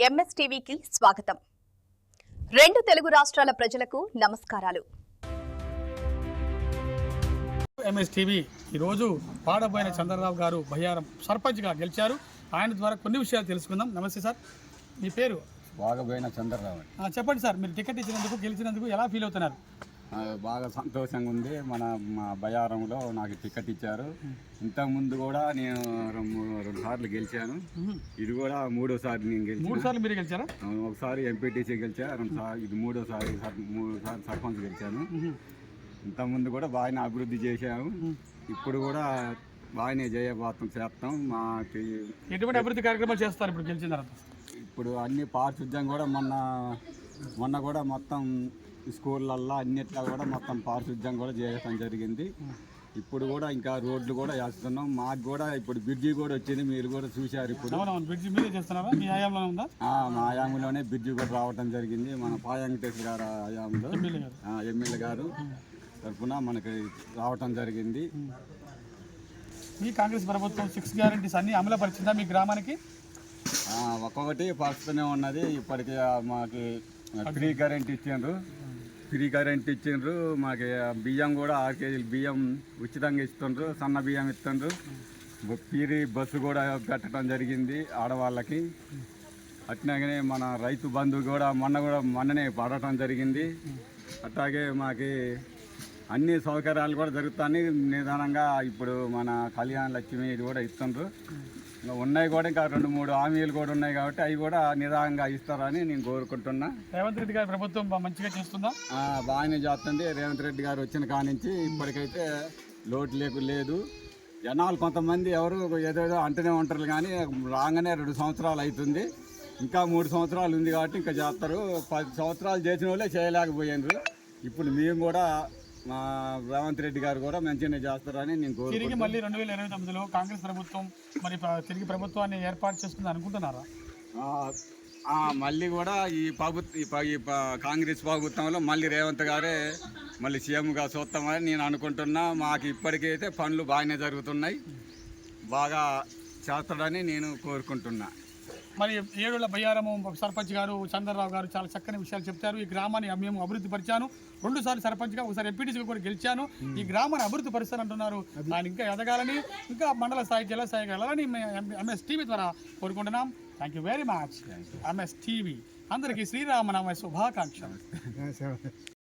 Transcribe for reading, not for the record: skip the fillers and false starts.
ఎంఎస్టీవీకి స్వాగతం. రెండు తెలుగు రాష్ట్రాల ప్రజలకు నమస్కారాలు. ఎంఎస్టీవీ ఈరోజు పాడబోయిన చంద్రరావు గారు బయ్యారం సర్పంచ్గా గెలిచారు. ఆయన ద్వారా కొన్ని విషయాలు తెలుసుకుందాం. నమస్తే సార్, మీ పేరు? బాగబోయిన చంద్రరావు. చెప్పండి సార్, మీరు టికెట్ ఇచ్చినందుకు గెలిచినందుకు ఎలా ఫీల్ అవుతున్నారు? బాగా సంతోషంగా ఉంది. మా బయ్యారంలో నాకు టికెట్ ఇచ్చారు. ఇంతకుముందు కూడా నేను రెండు సార్లు గెలిచాను. ఇది కూడా మూడోసారి నేను గెలిచాను. 3 సార్లు మీరు గెలిచారా? ఒకసారి ఎంపీటీసీ గెలిచా, ఇది మూడోసారి 3 సార్లు సర్పంచ్ గెలిచాను. ఇంతకుముందు కూడా బాగానే అభివృద్ధి చేశాము. ఇప్పుడు కూడా బాగానే చేయబోతాం, చేస్తాం. మాకు ఎటువంటి అభివృద్ధి కార్యక్రమాలు చేస్తారు ఇప్పుడు గెలిచిన తర్వాత? ఇప్పుడు అన్ని పారిశుద్ధ్యం కూడా మొన్న కూడా మొత్తం స్కూళ్ళల్లో అన్నిట్లో కూడా మొత్తం పారిశుద్ధ్యం కూడా చేయడం జరిగింది. ఇప్పుడు కూడా ఇంకా రోడ్లు కూడా వేస్తున్నాం. మాకు కూడా ఇప్పుడు బ్రిడ్జి కూడా వచ్చింది, మీరు కూడా చూశారు. ఇప్పుడు బ్రిడ్జి మీరే చేస్తున్నారా? మీ హయాంలో ఉందా? మా హయాంలోనే బ్రిడ్జి కూడా రావడం జరిగింది. మన పాయంకటేశ్వర గారు హయాంలో ఎమ్మెల్యే గారు తరఫున మనకి రావటం జరిగింది. మీ కాంగ్రెస్ ప్రభుత్వం 6 గ్యారెంటీస్ అన్ని అమలుపరిచిందా మీ గ్రామానికి? ఒక్కొక్కటి పరుస్తూనే ఉన్నది. ఇప్పటికి మాకు ఫ్రీ కరెంట్ ఇచ్చిండ్రు. మాకు బియ్యం కూడా 6 కేజీలు బియ్యం ఉచితంగా ఇస్తుండ్రు. సన్న బియ్యం ఇస్తుండ్రు. ఫ్రీ బస్సు కూడా పెట్టడం జరిగింది ఆడవాళ్ళకి. అట్లాగనే మన రైతు బంధు కూడా మొన్ననే పడటం జరిగింది. అట్లాగే మాకు అన్ని సౌకర్యాలు కూడా జరుగుతాయి నిదానంగా. ఇప్పుడు మన కళ్యాణ లక్ష్మి ఇది కూడా ఇస్తుండ్రు. ఉన్నాయి కూడా ఇంకా 2-3 హామీలు కూడా ఉన్నాయి కాబట్టి అవి కూడా నిదానంగా ఇస్తారని నేను కోరుకుంటున్నా. రేవంత్ రెడ్డి గారి ప్రభుత్వం మంచిగా చేస్తుందా? బాగానే చేస్తుంది. రేవంత్ రెడ్డి గారు వచ్చిన కానించి ఇప్పటికైతే లోటు లేదు. జనాలు కొంతమంది ఎవరు ఏదేదో అంటూనే ఉంటారు, కానీ రాగానే 2 సంవత్సరాలు అవుతుంది. ఇంకా 3 సంవత్సరాలు ఉంది కాబట్టి ఇంకా చేస్తారు. 10 సంవత్సరాలు చేసిన వాళ్ళే చేయలేకపోయినారు. ఇప్పుడు మేము కూడా మా రేవంత్ రెడ్డి గారు కూడా మంచిగానే చేస్తారని నేను తిరిగి మళ్ళీ 2029లో కాంగ్రెస్ ప్రభుత్వం మరి తిరిగి ప్రభుత్వాన్ని ఏర్పాటు చేస్తుంది అనుకుంటున్నారా? మళ్ళీ కూడా ఈ కాంగ్రెస్ ప్రభుత్వంలో మళ్ళీ రేవంత్ గారే మళ్ళీ సీఎంగా చూస్తామని నేను అనుకుంటున్నా. మాకు ఇప్పటికైతే పనులు బాగానే జరుగుతున్నాయి, బాగా చేస్తాడని నేను కోరుకుంటున్నా. మరి 7 బయ్యారము సర్పంచ్ గారు చంద్రరావు గారు చాలా చక్కని విషయాలు చెప్తారు. ఈ గ్రామాన్ని మేము అభివృద్ధి పరిచాను, 2 సార్లు సర్పంచ్గా, ఒకసారి ఎంపీటీసీగా కూడా గెలిచాను. ఈ గ్రామాన్ని అభివృద్ధి పరిస్తానంటున్నారు. ఆయన ఇంకా ఎదగాలని, ఇంకా మండల స్థాయి, జిల్లా స్థాయికి వెళ్ళాలని ఎంఎస్టీవీ ద్వారా కోరుకుంటున్నాం. Thank you very much. MSTV అందరికీ శ్రీరామనవమి శుభాకాంక్షలు.